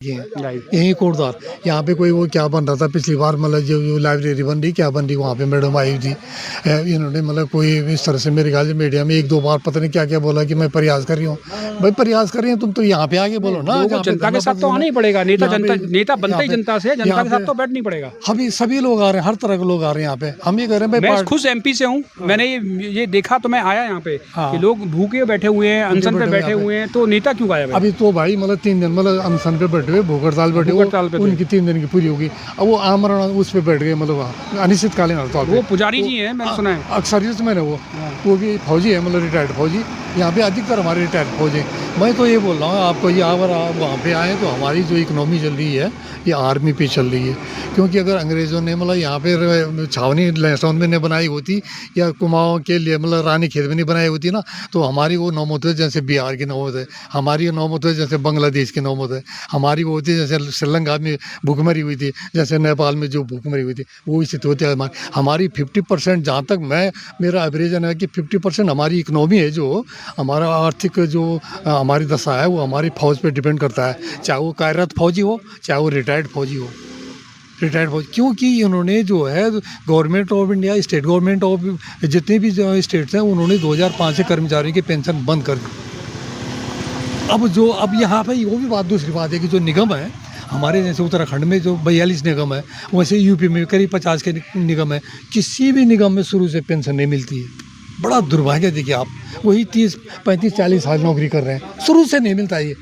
यही कोटद्वार यहाँ पे कोई वो क्या बन रहा था पिछली बार, मतलब जो लाइब्रेरी बन रही क्या बन रही, वहाँ पे मैडम आई थी। इन्होंने मतलब कोई इस तरह से मेरे ख्याल से मीडिया में एक दो बार पता नहीं क्या क्या बोला कि मैं प्रयास कर रही हूँ। भाई प्रयास कर रही हूँ तुम तो यहाँ पे आगे बोलो ना। जनता के साथ तो आना ही पड़ेगा। नेता बनता ही जनता से, जनता के साथ तो बैठ नहीं पड़ेगा। अभी सभी लोग आ रहे हैं, हर तरह के लोग आ रहे हैं यहाँ पे। हम ये कह रहे हैं मैं खुद MP से हूँ, मैंने ये देखा तो मैं आया यहाँ पे कि लोग भूखे बैठे हुए हैं, अनशन पे बैठे हुए हैं, तो नेता क्यों गायब है? अभी तो भाई मतलब 3 दिन मतलब अनशन पे बैठे हुए, भूख हड़ताल बैठे हुए, उनकी 3 दिन की पूरी होगी। अब वो आमरण उस पे बैठ गए, मतलब अनिश्चितकालीन हड़ताल। वो पुजारी जी हैं, मैंने सुना है। अक्सरियत में वो भी फौजी है, मतलब रिटायर्ड फौजी। यहाँ पे अधिकतर हमारे रिटायर्ड फौजी। मैं तो ये बोल रहा हूँ आपको, ये अगर आप वहाँ पे आए तो हमारी जो इकनॉमी चल रही है ये आर्मी पे चल रही है। क्योंकि अगर अंग्रेज़ों ने मतलब यहाँ पे छावनी लहसुन में नहीं बनाई होती या कुमाऊँ के लिए मतलब रानी खेत में नहीं बनाई होती ना, तो हमारी वो नौबत है जैसे बिहार की नौबत है, हमारी नौबत है जैसे बांग्लादेश की नौबत है, हमारी वो होती है जैसे श्रीलंका में भूखमरी हुई थी, जैसे नेपाल में जो भूखमरी हुई थी वो स्थिति होती है। हमारी 50% जहाँ तक मेरा एवरेजन है कि 50% हमारी इकनॉमी है, जो हमारा आर्थिक जो हमारी दशा है वो हमारी फ़ौज पे डिपेंड करता है, चाहे वो कार्यरत फौजी हो चाहे वो रिटायर्ड फौजी हो। रिटायर्ड फौजी क्योंकि इन्होंने जो है government of India, state government of जितने भी जो स्टेट्स हैं उन्होंने 2005 से कर्मचारियों की पेंशन बंद कर दी। अब यहाँ पे वो भी बात, दूसरी बात है कि जो निगम है हमारे, जैसे उत्तराखंड में जो 42 निगम है, वैसे यूपी में करीब 50 के निगम है। किसी भी निगम में शुरू से पेंशन नहीं मिलती है। बड़ा दुर्भाग्य। देखिए आप वही 30, 35, 40 साल नौकरी कर रहे हैं, शुरू से नहीं मिलता ये।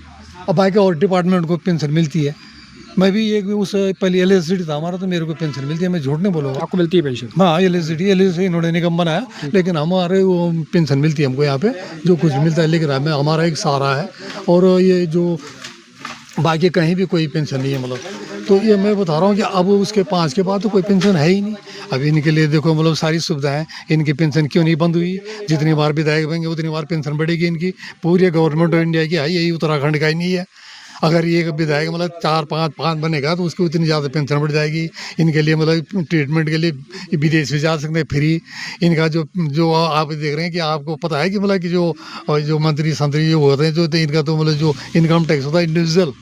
अब बाकी और डिपार्टमेंट को पेंशन मिलती है। मैं भी एक उस पहले LSD था हमारा, तो मेरे को पेंशन मिलती है, मैं झूठ नहीं बोलूँगा। आपको मिलती है पेंशन? हाँ, LSD इन्होंने निगम बनाया, लेकिन हमारे वो पेंशन मिलती है हमको यहाँ पे, जो कुछ मिलता है। लेकिन हमारा एक सहारा है, और ये जो बाकी कहीं भी कोई पेंशन नहीं है मतलब। तो ये मैं बता रहा हूँ कि अब उसके 5 के बाद तो कोई पेंशन है ही नहीं। अब इनके लिए देखो मतलब सारी सुविधाएं, इनकी पेंशन क्यों नहीं बंद हुई? जितनी बार विधायक बनेंगे उतनी बार पेंशन बढ़ेगी इनकी। पूरी गवर्नमेंट ऑफ इंडिया की है, यही उत्तराखंड का ही नहीं है। अगर ये विधायक मतलब 4, 5 बनेगा तो उसकी उतनी ज़्यादा पेंशन बढ़ जाएगी। इनके लिए मतलब ट्रीटमेंट के लिए विदेश भी जा सकते हैं फ्री। इनका जो आप देख रहे हैं कि आपको पता है कि मतलब कि जो मंत्री संतरी जो होते हैं, जो इनका तो मतलब जो इनकम टैक्स होता है इंडिविजुअल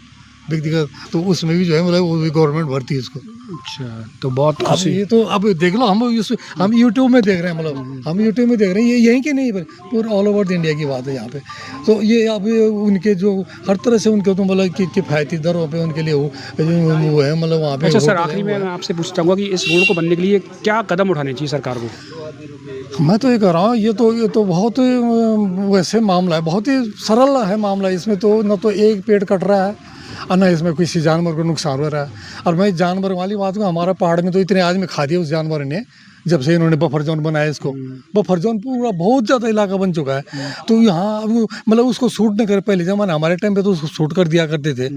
व्यक्तिगत, तो उसमें भी जो है मतलब वो भी गवर्नमेंट भरती है उसको। अच्छा, तो बहुत खुशी। ये तो अब देख लो, हम यूट्यूब में देख रहे हैं, मतलब हम यूट्यूब में देख रहे हैं, ये यहीं के नहीं पूरा ऑल ओवर इंडिया की बात है यहाँ पे। तो ये अब उनके जो हर तरह से उनके तो मतलब कि किफ़ायती दरों पे उनके लिए वो है मतलब वहाँ पे। अच्छा सर, आखिरी में मैं आपसे पूछना चाहूँगा कि इस रोड को बनने के लिए क्या कदम उठाने चाहिए सरकार को? मैं तो ये कह रहा हूँ, ये तो बहुत वैसे मामला है, बहुत ही सरल है मामला। इसमें तो न तो एक पेड़ कट रहा है और न इसमें किसी जानवर को नुकसान हो रहा है। और मैं जानवर वाली बात में, हमारा पहाड़ में तो इतने आदमी खा दिया उस जानवर ने, जब से इन्होंने बफर जोन बनाया इसको। बफर जोन पूरा बहुत ज़्यादा इलाका बन चुका है। तो यहाँ मतलब उसको शूट नहीं कर, पहले ज़माने हमारे टाइम पे तो उसको शूट कर दिया करते थे,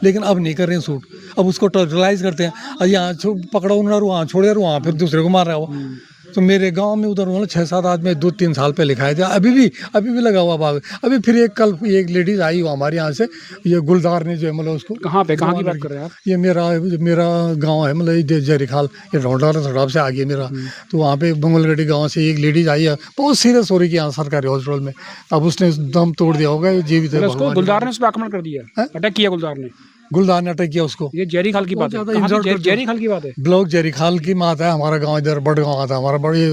लेकिन अब नहीं कर रहे हैं शूट। अब उसको टर्टलाइज करते हैं, और यहाँ पकड़ा उन्होंने, वहाँ छोड़े, और वहाँ फिर दूसरे को मार रहा है वो। तो मेरे गांव में उधर मतलब 6-7 आदमी 2-3 साल पहले खाए थे, अभी भी लगा हुआ बाग। अभी फिर कल एक लेडीज़ आई वो हमारे यहाँ से, ये गुलदार ने जो है मतलब उसको। कहाँ की बात कर रहे हैं आप? ये मेरा गांव है मतलब जयरीखाल, ये रौंडाला सड़ाब से आगे मेरा। तो वहाँ पे बंगलगढ़ी गांव से एक लेडीज़ आई है, बहुत सीरियस हो रही है यहाँ सरकारी हॉस्पिटल में। अब उसने दम तोड़ दिया होगा, जीवित है। गुलदार ने उस पर आक्रमण कर दिया, अटैक किया गुलदार ने अटैक किया उसको। ये जयरीखाल की बात है? जयरीखाल की बात है, ब्लॉक जयरीखाल की बात है। हमारा गांव इधर बड़गांव आता है, हमारा बड़ी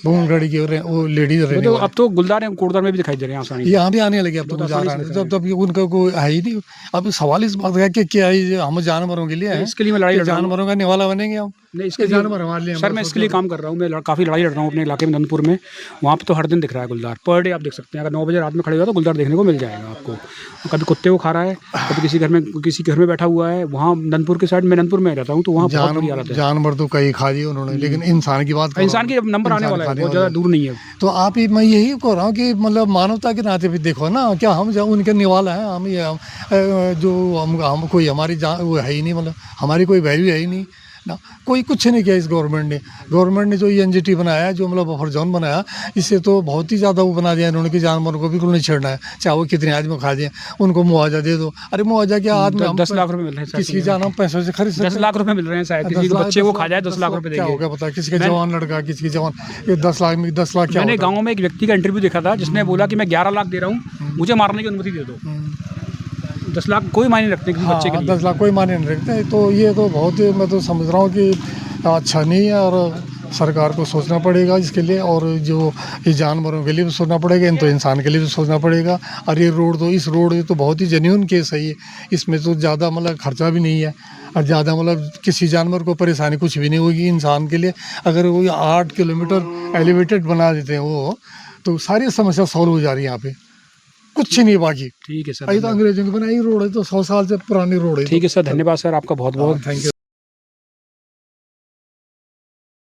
बंगलगढ़ी की वो लेडीज रहे। तो अब तो गुलदार कोटद्वार में भी दिखाई दे रहे हैं, यहाँ भी आने लगे। अब तो तब उनका कोई है ही नहीं। अब सवाल इस बात का कि क्या हम जानवरों के लिए है, इसके लिए मैं लड़ाई, जानवरों का निवाला बनेंगे हम? नहीं, इसके जानवर हमारे लिए। सर मैं इसके लिए काम कर रहा हूँ, मैं काफ़ी लड़ाई लड़ रहा हूँ अपने इलाके में, नंदपुर में। वहाँ पे तो हर दिन दिख रहा है गुलदार, पर डे आप देख सकते हैं। अगर 9 बजे रात में खड़े हुआ तो गुलदार देखने को मिल जाएगा आपको। कभी कुत्ते को खा रहा है, कभी किसी घर में बैठा हुआ है। वहाँ नंदपुर के साइड में, नंदपुर में रहता हूँ, तो वहाँ जानवर तो कई खा दिए उन्होंने, लेकिन इंसान की बात, इंसान की नंबर आने वाला है, बहुत ज़्यादा दूर नहीं है। तो आप ही, मैं यही कह रहा हूँ कि मतलब मानवता के नाते भी देखो ना, क्या हम उनके निवाला है? हम जो हम कोई हमारी वो है ही नहीं, मतलब हमारी कोई वैल्यू है ही नहीं ना। कोई कुछ नहीं किया इस गवर्नमेंट ने जो NGT बनाया, जो मतलब बफर जोन बनाया, इससे तो बहुत ही ज़्यादा वो बना दिया इन्होंने कि जानवरों को बिल्कुल नहीं छेड़ना है, चाहे वो कितने आदमी खा दिए, उनको मुआवजा दे दो। अरे मुआवजा क्या, आदमी 10 लाख रुपए मिल रहे हैं, किसी जान हम पैसों से खरीद सकते? 10 लाख रुपए मिल रहे हैं शायद, किसी बच्चे को खा जाए 10 लाख रुपए क्या होगा पता है? किसी का जवान लड़का, किसी की जवान, ये 10 लाख में 10 लाख क्या? मैंने गाँव में एक व्यक्ति का इंटरव्यू देखा था जिसने बोला कि मैं 11 लाख दे रहा हूँ, मुझे मारने की अनुमति दे दो। 10 लाख कोई मायने नहीं रखते किसी बच्चे के हाँ, लिए। 10 लाख कोई मायने नहीं रखते। तो ये तो बहुत ही, मैं तो समझ रहा हूँ कि अच्छा नहीं है, और सरकार को सोचना पड़ेगा इसके लिए, और जो ये जानवरों के लिए भी सोचना पड़ेगा, इन तो इंसान के लिए भी सोचना पड़ेगा। और ये रोड तो, इस रोड तो बहुत ही जेन्युइन केस है ये, इसमें तो ज़्यादा मतलब खर्चा भी नहीं है, और ज़्यादा मतलब किसी जानवर को परेशानी कुछ भी नहीं होगी इंसान के लिए। अगर वो 8 किलोमीटर एलिवेटेड बना देते हैं वो, तो सारी समस्या सॉल्व हो जा रही है यहाँ पे, कुछ नहीं बाकी। ठीक है सर, ये तो अंग्रेजों की बनाई रोड है, तो 100 साल से पुरानी रोड है। ठीक है सर, धन्यवाद सर आपका बहुत बहुत। Thank you.